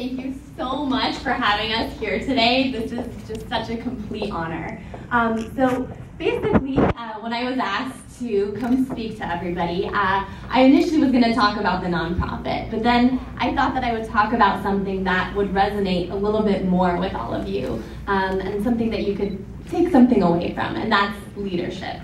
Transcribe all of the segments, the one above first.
Thank you so much for having us here today. This is just such a complete honor. So basically, when I was asked to come speak to everybody, I initially was going to talk about the nonprofit, but then I thought that I would talk about something that would resonate a little bit more with all of you, and something that you could take something away from, and that's leadership.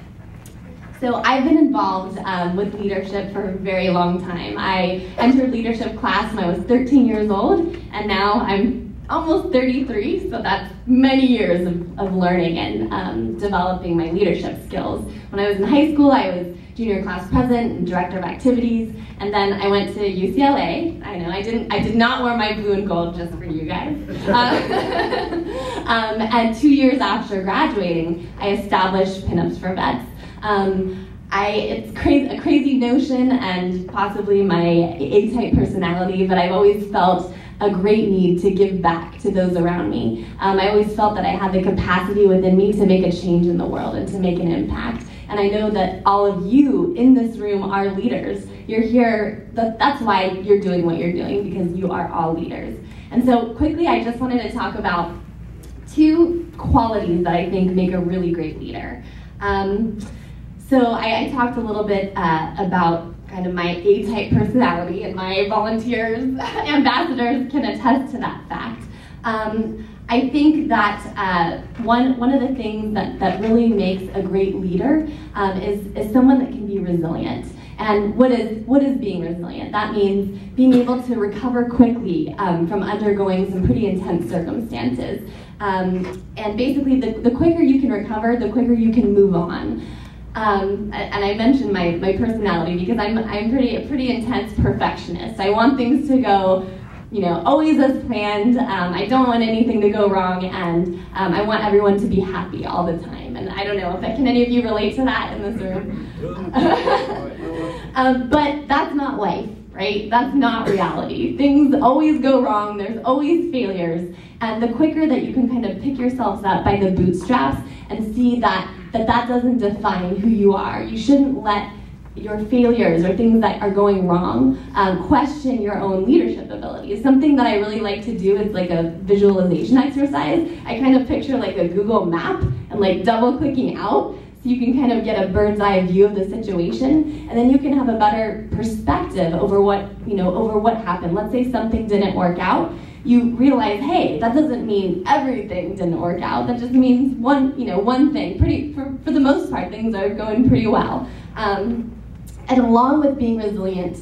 So I've been involved with leadership for a very long time. I entered leadership class when I was 13 years old, and now I'm almost 33, so that's many years of learning and developing my leadership skills. When I was in high school, I was junior class president and director of activities, and then I went to UCLA. I know, I did not wear my blue and gold just for you guys. And 2 years after graduating, I established Pinups for Vets. It's a crazy notion and possibly my A-type personality, but I've always felt a great need to give back to those around me. I always felt that I had the capacity within me to make a change in the world and to make an impact. And I know that all of you in this room are leaders. You're here, that's why you're doing what you're doing, because you are all leaders. And so quickly, I just wanted to talk about two qualities that I think make a really great leader. So I talked a little bit about kind of my A-type personality, and my volunteers, ambassadors can attest to that fact. I think that one of the things that really makes a great leader is someone that can be resilient. And what is being resilient? That means being able to recover quickly from undergoing some pretty intense circumstances. And basically, the quicker you can recover, the quicker you can move on. And I mentioned my personality because I'm a pretty intense perfectionist. I want things to go, always as planned. I don't want anything to go wrong, and I want everyone to be happy all the time. And I don't know, can any of you relate to that in this room? But that's not life, right? That's not reality. Things always go wrong. There's always failures. And the quicker that you can kind of pick yourselves up by the bootstraps and see that doesn't define who you are. You shouldn't let your failures or things that are going wrong question your own leadership abilities. Something that I really like to do is like a visualization exercise. I kind of picture like a Google map and like double clicking out so you can kind of get a bird's eye view of the situation, and then you can have a better perspective over what happened. Let's say something didn't work out. You realize, hey, that doesn't mean everything didn't work out. That just means one thing. For the most part, things are going pretty well. And along with being resilient,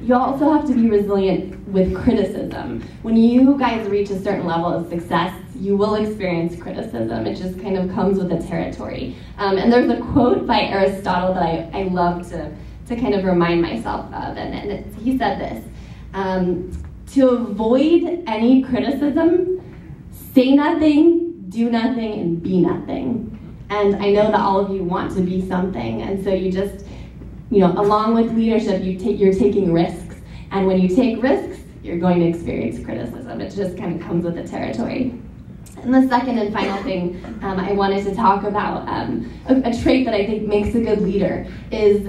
you also have to be resilient with criticism. When you guys reach a certain level of success, you will experience criticism. It just kind of comes with the territory. And there's a quote by Aristotle that I love to kind of remind myself of, and he said this. To avoid any criticism, say nothing, do nothing, and be nothing. And I know that all of you want to be something, and so you just, along with leadership, you're taking risks. And when you take risks, you're going to experience criticism. It just kind of comes with the territory. And the second and final thing I wanted to talk about, a trait that I think makes a good leader, is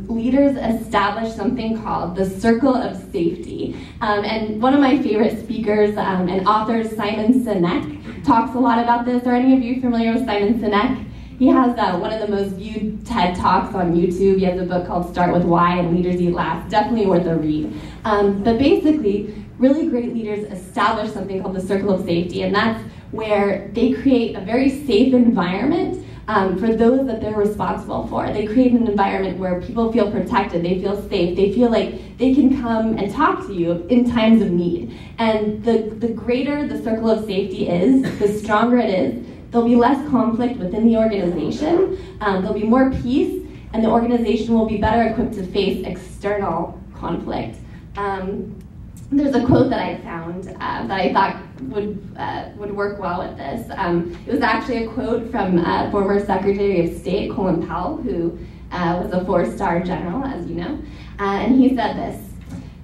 leaders establish something called the circle of safety. And one of my favorite speakers and authors, Simon Sinek, talks a lot about this. Are any of you familiar with Simon Sinek? He has one of the most viewed TED Talks on YouTube. He has a book called Start With Why and Leaders Eat Last. Definitely worth a read. But basically, really great leaders establish something called the circle of safety, and that's where they create a very safe environment for those that they're responsible for. They create an environment where people feel protected, they feel safe, they feel like they can come and talk to you in times of need. And the greater the circle of safety is, the stronger it is. There'll be less conflict within the organization, there'll be more peace, and the organization will be better equipped to face external conflict. There's a quote that I found that I thought would work well with this. It was actually a quote from former Secretary of State Colin Powell, who was a 4-star general, as you know, and he said this: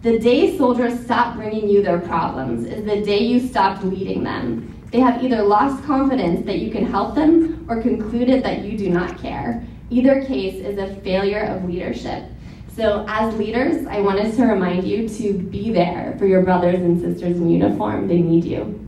"The day soldiers stop bringing you their problems is the day you stopped leading them. They have either lost confidence that you can help them or concluded that you do not care. Either case is a failure of leadership. So as leaders, I wanted to remind you to be there for your brothers and sisters in uniform. They need you.